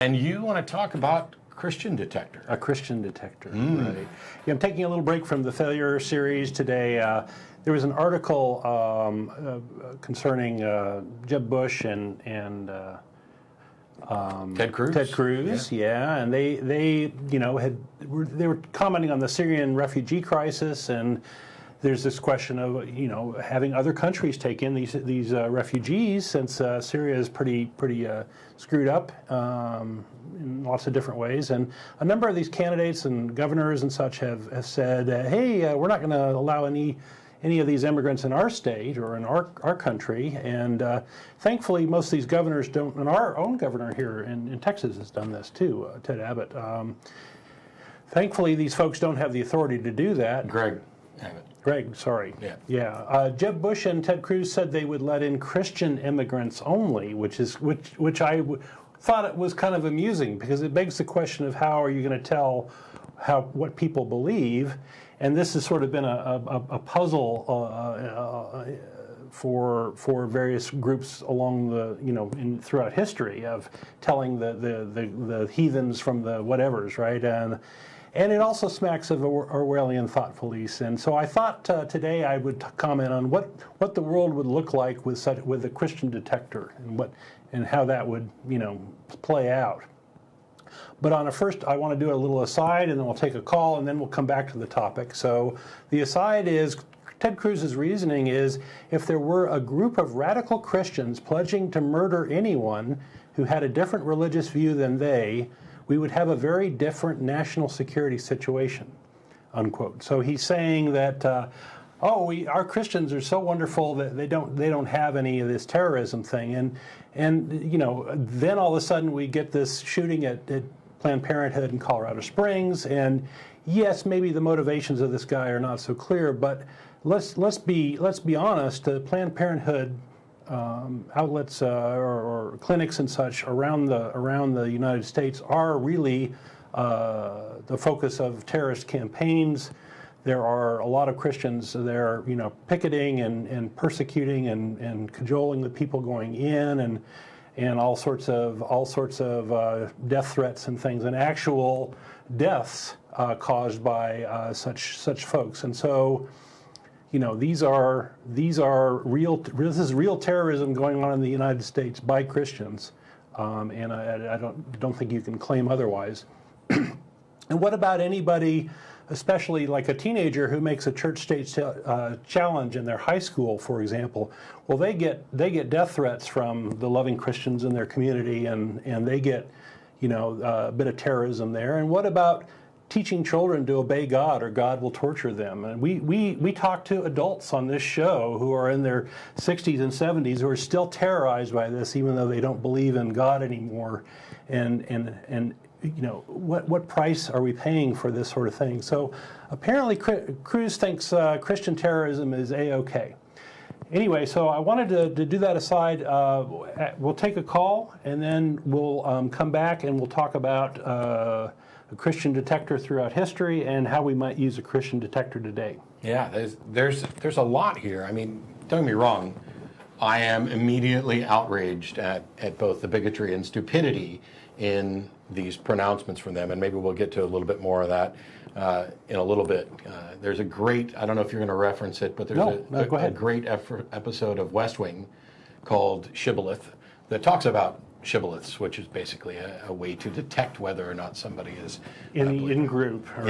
And you want to talk about Christian Detector. A Christian Detector, right. Yeah, I'm taking a little break from the failure series today. There was an article concerning Jeb Bush and Ted Cruz. Ted Cruz, yeah, and they they were commenting on the Syrian refugee crisis, and there's this question of having other countries take in these refugees, since Syria is pretty screwed up in lots of different ways, and a number of these candidates and governors and such have said, hey, we're not going to allow any of these immigrants in our state or in our country, and thankfully most of these governors don't, and our own governor here in Texas has done this too, Ted Abbott. Thankfully these folks don't have the authority to do that. Greg Abbott. Greg, sorry. Yeah. Jeb Bush and Ted Cruz said they would let in Christian immigrants only, which I thought it was kind of amusing, because it begs the question of how are you going to tell what people believe, and this has sort of been a puzzle for various groups along the throughout history of telling the heathens from the whatevers, right? And it also smacks of Orwellian thought police. And so I thought today I would comment on what the world would look like with a Christian Detector, and how that would play out. But first I want to do a little aside, and then we'll take a call, and then we'll come back to the topic. So the aside is, Ted Cruz's reasoning is, if there were a group of radical Christians pledging to murder anyone who had a different religious view than they, we would have a very different national security situation, unquote. So he's saying that, our Christians are so wonderful that they don't have any of this terrorism thing, and then all of a sudden we get this shooting at Planned Parenthood in Colorado Springs, and yes, maybe the motivations of this guy are not so clear, but let's be honest. Planned Parenthood outlets or clinics and such around the United States are really the focus of terrorist campaigns. There are a lot of Christians there, picketing and persecuting and cajoling the people going in, and all sorts of death threats and things, and actual deaths caused by such folks. And so, these are real. This is real terrorism going on in the United States by Christians, and I don't think you can claim otherwise. And what about anybody, especially like a teenager who makes a church-state challenge in their high school, for example? Well, they get death threats from the loving Christians in their community, and they get a bit of terrorism there. And what about teaching children to obey God, or God will torture them? And we talk to adults on this show who are in their 60s and 70s who are still terrorized by this, even though they don't believe in God anymore. And what price are we paying for this sort of thing? So apparently Cruz thinks Christian terrorism is A-OK. Anyway, so I wanted to do that aside. We'll take a call, and then we'll come back and we'll talk about a Christian Detector throughout history and how we might use a Christian Detector today. Yeah, there's a lot here. I mean, don't get me wrong. I am immediately outraged at both the bigotry and stupidity in these pronouncements from them, and maybe we'll get to a little bit more of that in a little bit. There's a great, I don't know if you're going to reference it, but there's a great episode of West Wing called Shibboleth that talks about shibboleths, which is basically a way to detect whether or not somebody is in group or not.